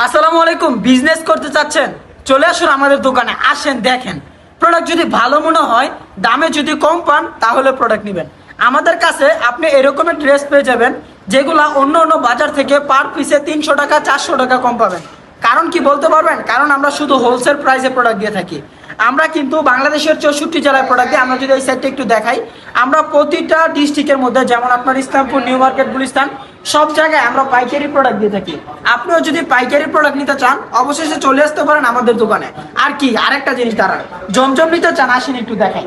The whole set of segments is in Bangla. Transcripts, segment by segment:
আসসালামু আলাইকুম। বিজনেস করতে চাচ্ছেন, চলে আসুন আমাদের দোকানে। আসেন, দেখেন প্রোডাক্ট যদি ভালো মনে হয়, দামে যদি কম পান তাহলে প্রোডাক্ট নেবেন। আমাদের কাছে আপনি এরকমের ড্রেস পেয়ে যাবেন যেগুলা অন্য অন্য বাজার থেকে পার পিসে 300 টাকা 400 টাকা কম পাবেন। কারণ কি বলতে পারবেন? কারণ আমরা শুধু হোলসেল প্রাইসে প্রোডাক্ট দিয়ে থাকি। আমরা কিন্তু বাংলাদেশের 64 জেলায় প্রোডাক্ট দিই। আমরা যদি এই সাইডটা একটু দেখাই, আমরা প্রতিটা ডিস্ট্রিক্টের মধ্যে, যেমন আপনার ইসলামপুর, নিউ মার্কেট, গুলিস্তান, সব জায়গায় আমরা পাইকারি প্রোডাক্ট দিয়ে থাকি। আপনিও যদি পাইকারি প্রোডাক্ট নিতে চান অবশেষে চলে আসতে পারেন আমাদের দোকানে। আর কি আরেকটা জিনিস দাঁড়ান, জমজম নিতে চান, আসেন একটু দেখাই।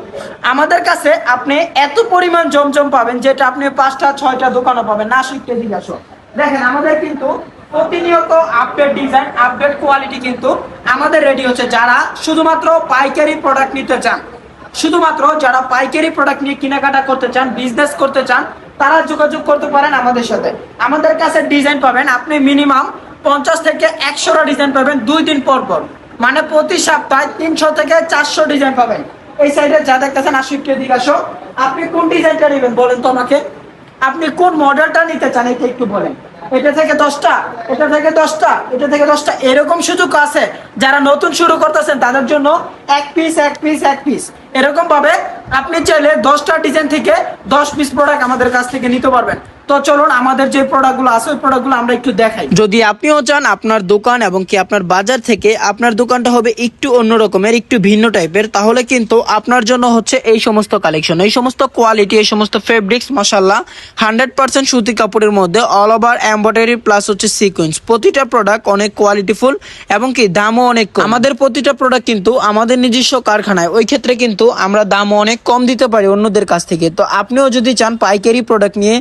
আমাদের কাছে আপনি এত পরিমাণ জমজম পাবেন যেটা আপনি 5টা 6টা দোকানও পাবেন না। আসুন কেজি আসো, দেখেন আমাদের কিন্তু প্রতিনিয়ত আপডেট ডিজাইন, আপডেট কোয়ালিটি কিন্তু আমাদের রেডি হচ্ছে। যারা শুধুমাত্র পাইকারি প্রোডাক্ট নিতে চান, শুধুমাত্র যারা পাইকারি প্রোডাক্ট নিয়ে কেনাকাটা করতে চান, বিজনেস করতে চান, তারা যোগাযোগ করতে পারেন আমাদের সাথে। আমাদের কাছে ডিজাইন পাবেন আপনি মিনিমাম 50 থেকে 100টা ডিজাইন পাবেন 2 দিন পর পর। মানে প্রতি সপ্তাহে 300 থেকে 400 ডিজাইন পাবেন। এই সাইডে যা দেখতেছেন, আশিককে দিকে আসো। আপনি কোন ডিজাইনটা নেবেন বলেন তো আমাকে? আপনি কোন মডেলটা নিতে চান এটা একটু বলেন। এটা থেকে 10টা, এটা থেকে 10টা, এটা থেকে 10টা, এরকম সুযোগ আছে। যারা নতুন শুরু করতেছেন তাদের জন্য এক পিস এক পিস এক পিস এরকম ভাবে আপনি চাইলে 10টা ডিজাইন থেকে 10 পিস প্রোডাক্ট আমাদের কাছ থেকে নিতে পারবেন। তো চলুন আমাদের যে প্রোডাক্টগুলো আছে ওই প্রোডাক্টগুলো আমরা একটু দেখাই। যদি আপনিও চান আপনার দোকান এবং কি আপনার বাজার থেকে আপনার দোকানটা হবে একটু অন্য রকমের, একটু ভিন্ন টাইপের, তাহলে কিন্তু আপনার জন্য হচ্ছে এই সমস্ত কালেকশন, এই সমস্ত কোয়ালিটি, এই সমস্ত ফেব্রিক্স। মাশাআল্লাহ 100% সুতি কাপড়ের মধ্যে অল ওভার এমব্রয়ডারি প্লাস হচ্ছে সিকোয়েন্স। প্রতিটা প্রোডাক্ট অনেক কোয়ালিটিফুল এবং কি দামও অনেক কম। আমাদের প্রতিটা প্রোডাক্ট কিন্তু আমাদের নিজস্ব কারখানায়, ওই ক্ষেত্রে কিন্তু আমরা দামও অনেক কম দিতে পারি অন্যদের কাছ থেকে। তো আপনিও যদি চান পাইকারি প্রোডাক্ট নিয়ে,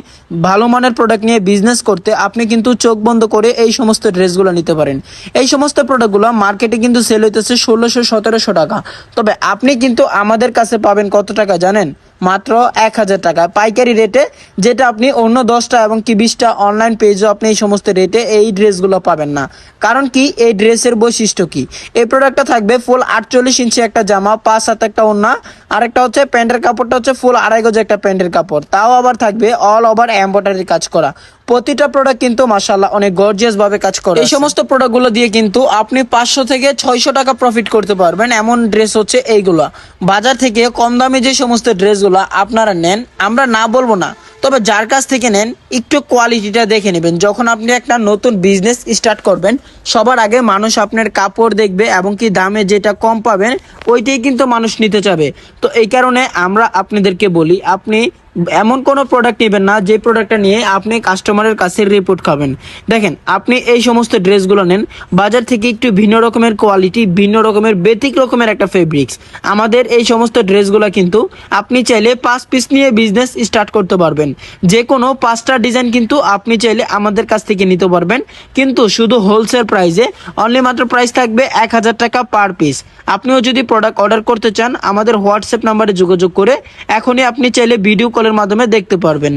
ভালো মানের প্রোডাক্ট নিয়ে বিজনেস করতে, আপনি কিন্তু চোখ বন্ধ করে এই সমস্ত ড্রেসগুলো নিতে পারেন। এই সমস্ত প্রোডাক্টগুলো মার্কেটে কিন্তু সেল হইতেছে 1600-1700 টাকা। তবে আপনি কিন্তু আমাদের কাছে পাবেন কত টাকা জানেন? মাত্র 1000 টাকা পাইকারি রেটে, যেটা আপনি অন্য 10টা এবং কি 20টা অনলাইন পেজও আপনি এই সমস্ত রেটে এই ড্রেসগুলো পাবেন না। কারণ কি, এই ড্রেসের বৈশিষ্ট্য কি? এই প্রোডাক্টটা থাকবে ফুল 48 ইঞ্চি একটা জামা, 5 হাত একটা ওড়না, আর একটা হচ্ছে প্যান্টের কাপড়টা হচ্ছে ফুল 2.5 গজ একটা প্যান্টের কাপড়, তাও আবার থাকবে অল ওভার এমব্রয়ডারি কাজ করা। প্রতিটা প্রোডাক্ট কিন্তু মাশাআল্লাহ অনেক গর্জিয়াস ভাবে কাজ করে। এই সমস্ত প্রোডাক্টগুলো দিয়ে কিন্তু আপনি 500 থেকে 600 টাকা প্রফিট করতে পারবেন। এমন ড্রেস হচ্ছে এইগুলা। বাজার থেকে কম দামে যে সমস্ত ড্রেসগুলো আপনারা নেন, আমরা না বলবো না, তবে যার কাছ থেকে নেন একটু কোয়ালিটিটা দেখে নেবেন। যখন আপনি একটা নতুন বিজনেস স্টার্ট করবেন, সবার আগে মানুষ আপনার কাপড় দেখবে এবং কি দামে যেটা কম পাবেন ওইটাই কিন্তু মানুষ নিতে চাবে। তো এই কারণে আমরা আপনাদেরকে বলি, আপনি এমন কোনো প্রোডাক্ট নেবেন না যে প্রোডাক্টটা নিয়ে আপনি কাস্টমারের কাছে রিপোর্ট খাবেন। দেখেন আপনি এই সমস্ত ড্রেসগুলো নেন বাজার থেকে একটু ভিন্ন রকমের কোয়ালিটি, ভিন্ন রকমের বেতিক রকমের একটা ফেব্রিক্স। আমাদের এই সমস্ত ড্রেসগুলো কিন্তু আপনি চাইলে 5 পিস নিয়ে বিজনেস স্টার্ট করতে পারবেন। যে কোনো 5টা ডিজাইন কিন্তু আপনি চাইলে আমাদের কাছ থেকে নিতে পারবেন, কিন্তু শুধু হোলসেল প্রাইসে। অনলি মাত্র প্রাইস থাকবে 1000 টাকা পার পিস। আপনিও যদি প্রোডাক্ট অর্ডার করতে চান আমাদের হোয়াটসঅ্যাপ নাম্বারে যোগাযোগ করে এখনই আপনি চাইলে ভিডিও কলের মাধ্যমে দেখতে পারবেন।